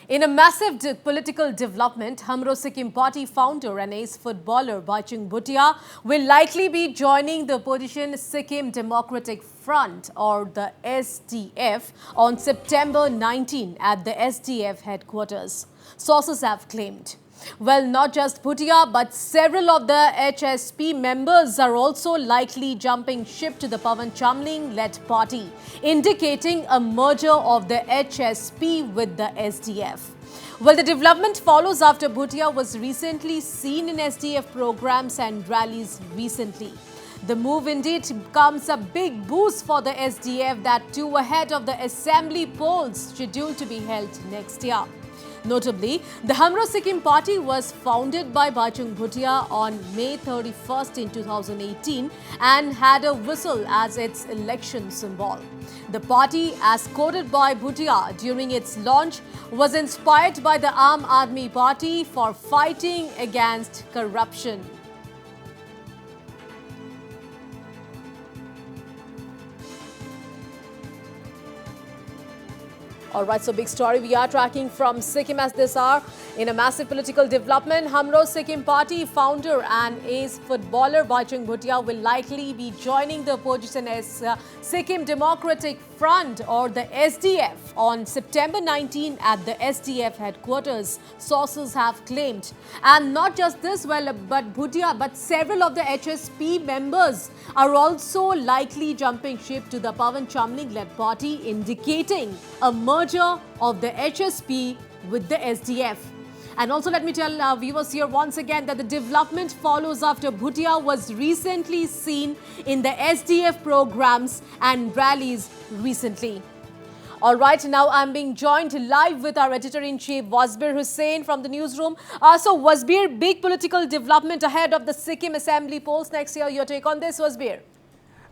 In a massive political development, Hamro Sikkim party founder and ace footballer Bhaichung Bhutia will likely be joining the opposition Sikkim Democratic Front or the SDF on September 19 at the SDF headquarters, sources have claimed. Well, not just Bhutia, but several of the HSP members are also likely jumping ship to the Pawan Chamling-led party, indicating a merger of the HSP with the SDF. Well, the development follows after Bhutia was recently seen in SDF programs and rallies recently. The move indeed comes a big boost for the SDF, that too ahead of the assembly polls scheduled to be held next year. Notably, the Hamro Sikkim party was founded by Bhaichung Bhutia on May 31st in 2018 and had a whistle as its election symbol. The party, as quoted by Bhutia during its launch, was inspired by the Aam Aadmi Party for fighting against corruption. Alright, so big story we are tracking from Sikkim as this hour. In a massive political development, Hamro Sikkim party founder and ace footballer Bhaichung Bhutia will likely be joining the opposition as Sikkim Democratic Front or the SDF on September 19 at the SDF headquarters, sources have claimed. And not just this, but Bhutia, but several of the HSP members are also likely jumping ship to the Pawan Chamling-led party, indicating a merger of the HSP with the SDF. And also let me tell our viewers here once again that the development follows after Bhutia was recently seen in the SDF programs and rallies recently. All right, now I'm being joined live with our editor-in-chief Wasbir Hussain from the newsroom. So Wasbir, big political development ahead of the Sikkim Assembly polls next year. Your take on this, Wasbir?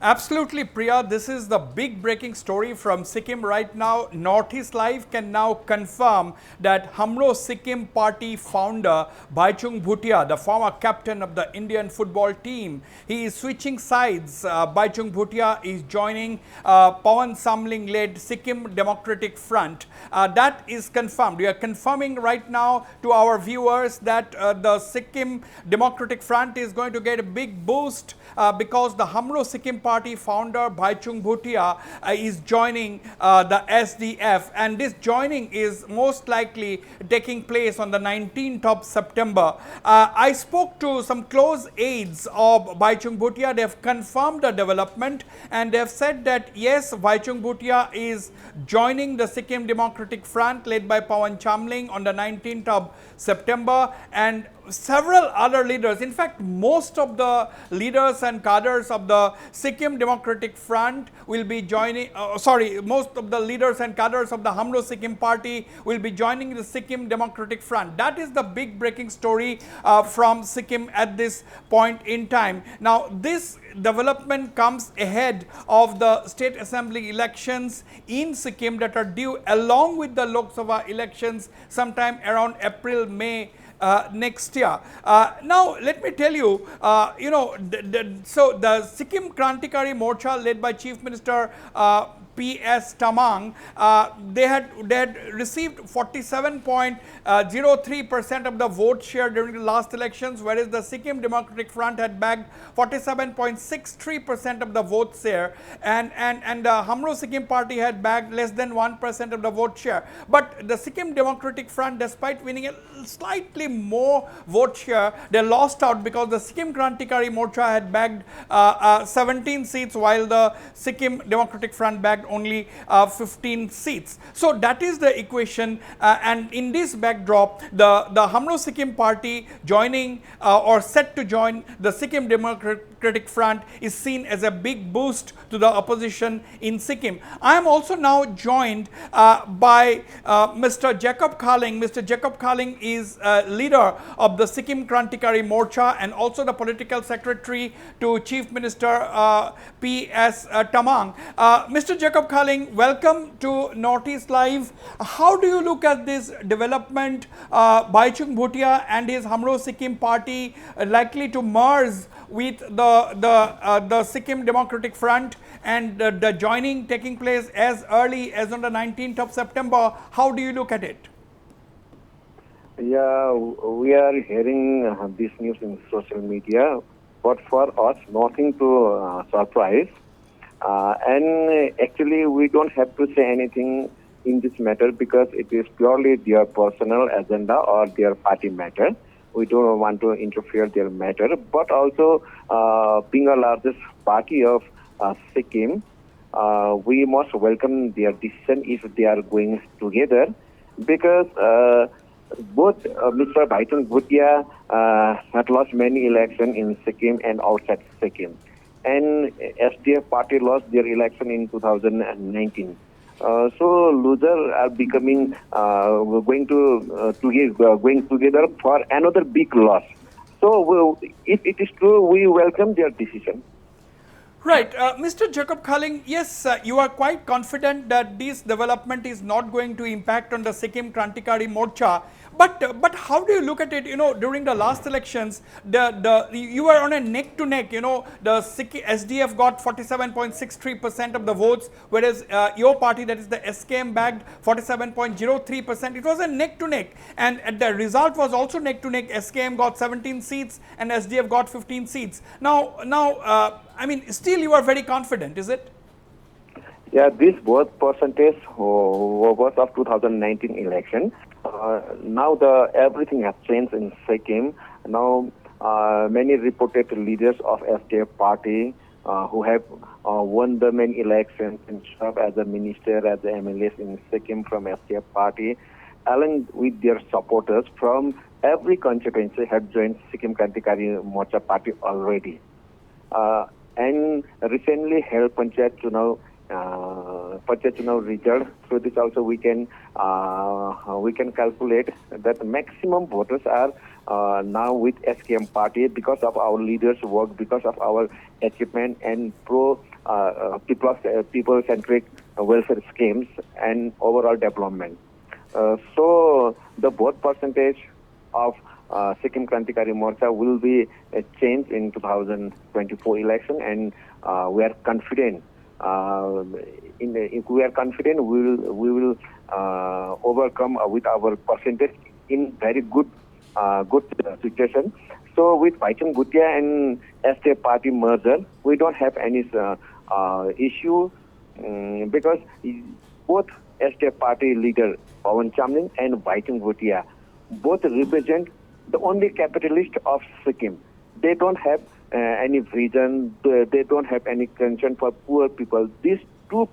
Absolutely, Priya. This is the big breaking story from Sikkim right now. Northeast Live can now confirm that Hamro Sikkim party founder Bhaichung Bhutia, the former captain of the Indian football team, he is switching sides. Bhaichung Bhutia is joining Pawan Chamling-led Sikkim Democratic Front. That is confirmed. We are confirming right now to our viewers that the Sikkim Democratic Front is going to get a big boost because the Hamro Sikkim party founder Bhaichung Bhutia is joining the SDF, and this joining is most likely taking place on the 19th of September. I spoke to some close aides of Bhaichung Bhutia. They have confirmed the development and they have said that yes, Bhaichung Bhutia is joining the Sikkim Democratic Front led by Pawan Chamling on the 19th of September, and several other leaders, in fact most of the leaders and cadres of the Sikkim Democratic Front will be joining, most of the leaders and cadres of the Hamro Sikkim party will be joining the Sikkim Democratic Front. That is the big breaking story from Sikkim at this point in time. Now this development comes ahead of the state assembly elections in Sikkim that are due along with the Lok Sabha elections sometime around April, May next year. Now let me tell you, so the Sikkim Krantikari Morcha led by Chief Minister P.S. Tamang, they had received 47.03% of the vote share during the last elections, whereas the Sikkim Democratic Front had bagged 47.63% of the vote share, and the Hamro Sikkim party had bagged less than 1% of the vote share. But the Sikkim Democratic Front, despite winning a slightly more vote share, they lost out because the Sikkim Krantikari Morcha had bagged 17 seats, while the Sikkim Democratic Front bagged only 15 seats. So that is the equation, and in this backdrop, the Hamro Sikkim party joining or set to join the Sikkim Democratic Front is seen as a big boost to the opposition in Sikkim. I am also now joined by Mr. Jacob Khaling. Mr. Jacob Khaling is leader of the Sikkim Krantikari Morcha and also the political secretary to Chief Minister P.S. Tamang. Mr. Jacob Khaling, welcome to Northeast Live. How do you look at this development, Bhaichung Bhutia and his Hamro Sikkim party likely to merge with the Sikkim Democratic Front and the joining taking place as early as on the 19th of September? How do you look at it? Yeah, we are hearing this news in social media, but for us, nothing to surprise. And actually, we don't have to say anything in this matter because it is purely their personal agenda or their party matter. We don't want to interfere their matter, but also being a largest party of Sikkim, we must welcome their decision if they are going together because both Mr. Bhaichung Bhutia had lost many elections in Sikkim and outside Sikkim. And SDF party lost their election in 2019. So losers are becoming going together for another big loss. So if it is true, we welcome their decision. Right, Mr. Jacob Khaling, yes, you are quite confident that this development is not going to impact on the Sikkim Krantikari Morcha. But how do you look at it? You know, during the last elections, you were on a neck to neck. You know, the SDF got 47.63% of the votes, whereas your party, that is the SKM, bagged 47.03%. It was a neck to neck, and the result was also neck to neck. SKM got 17 seats and SDF got 15 seats. Now, I mean, still you are very confident, is it? Yeah, this was percentage was of 2019 election. Now everything has changed in Sikkim. Now many reputed leaders of SDF party who have won the main elections and served as a minister, as a MLAs in Sikkim from SDF party, along with their supporters from every constituency have joined Sikkim Krantikari Morcha party already. And recently held Panchayat Chunav result. Through this also we can calculate that the maximum voters are now with SKM party because of our leaders' work, because of our achievement and people-centric welfare schemes and overall development. So the vote percentage of Sikkim Krantikari Morcha will be changed in 2024 election, and we are confident. If we are confident, we will overcome with our percentage in very good situation. So with Bhaichung Bhutia and SDF party merger, we don't have any issue because both SDF party leader Pawan Chamling and Bhaichung Bhutia both represent the only capitalist of Sikkim. They don't have any vision. They don't have any concern for poor people. These two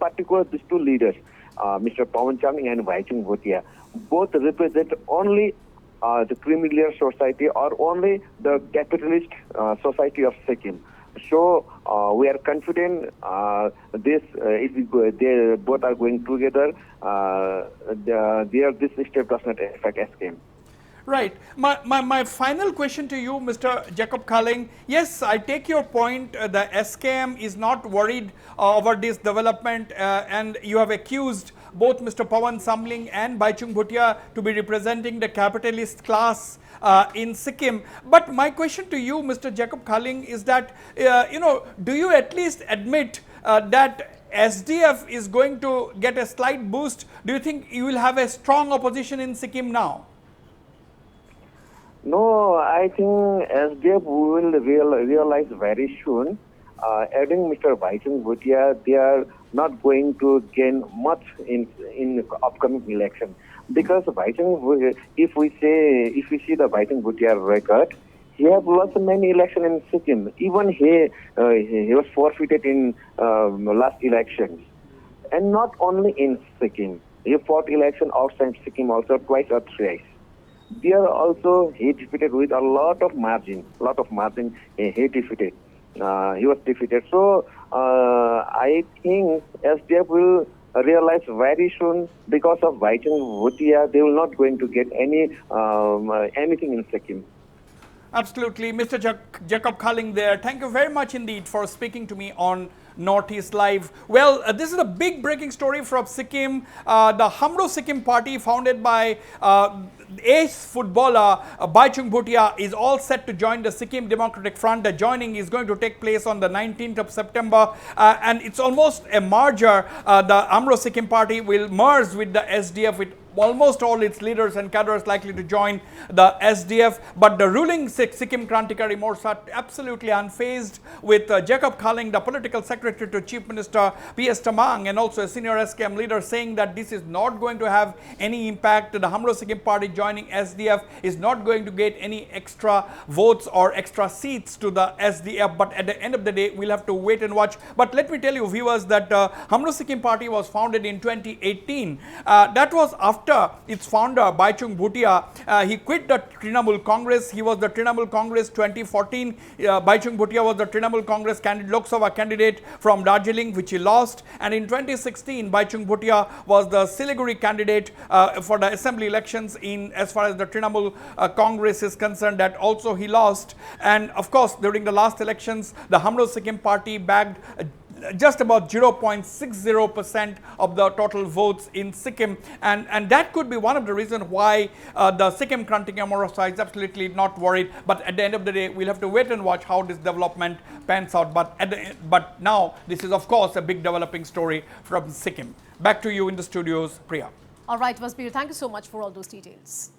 leaders, Mr. Pawan Chamling and Bhaichung Bhutia, both represent only the criminal society or only the capitalist society of Sikkim. So we are confident if they both are going together, this step does not affect SKM. Right. My final question to you, Mr. Jacob Khaling. Yes, I take your point. The SKM is not worried over this development, and you have accused both Mr. Pawan Chamling and Bhaichung Bhutia to be representing the capitalist class in Sikkim. But my question to you, Mr. Jacob Khaling, is that, do you at least admit that SDF is going to get a slight boost? Do you think you will have a strong opposition in Sikkim now? No, I think SDF will realize very soon. Adding Mr. Bhaichung Bhutia, they are not going to gain much in upcoming election because Bhaichung, if we see the Bhaichung Bhutia record, he has lost many elections in Sikkim. Even he was forfeited in last elections, and not only in Sikkim. He fought election outside Sikkim also twice or thrice. There also he defeated with a lot of margin. He defeated. He was defeated. So I think SDF will realize very soon because of Bhaichung Bhutia, they will not going to get anything in Sikkim. Absolutely. Mr. Jacob Khaling there. Thank you very much indeed for speaking to me on Northeast Live. Well, this is a big breaking story from Sikkim. The Hamro Sikkim party, founded by ace footballer Bhaichung Bhutia, is all set to join the Sikkim Democratic Front. The joining is going to take place on the 19th of September, and it's almost a merger. The Hamro Sikkim party will merge with the SDF, with almost all its leaders and cadres likely to join the SDF, but the ruling Sikkim Krantikari Morcha absolutely unfazed, with Jacob Khaling, the political secretary to Chief Minister P.S. Tamang, and also a senior SKM leader, saying that this is not going to have any impact. The Hamro Sikkim party joining SDF is not going to get any extra votes or extra seats to the SDF, but at the end of the day, we'll have to wait and watch. But let me tell you, viewers, that Hamro Sikkim party was founded in 2018. That was after its founder, Bhaichung Bhutia, he quit the Trinamool Congress. He was the Trinamool Congress 2014. Bhaichung Bhutia was the Trinamool Congress Lok Sabha candidate from Darjeeling, which he lost. And in 2016, Bhaichung Bhutia was the Siliguri candidate for the assembly elections in as far as the Trinamool Congress is concerned. That also he lost. And of course, during the last elections, the Hamro Sikkim party bagged just about 0.60% of the total votes in Sikkim, and that could be one of the reasons why the Sikkim Krantikari Morcha is absolutely not worried. But at the end of the day, we'll have to wait and watch how this development pans out. But now this is of course a big developing story from Sikkim. Back to you in the studios, Priya. All right, Wasbir, thank you so much for all those details.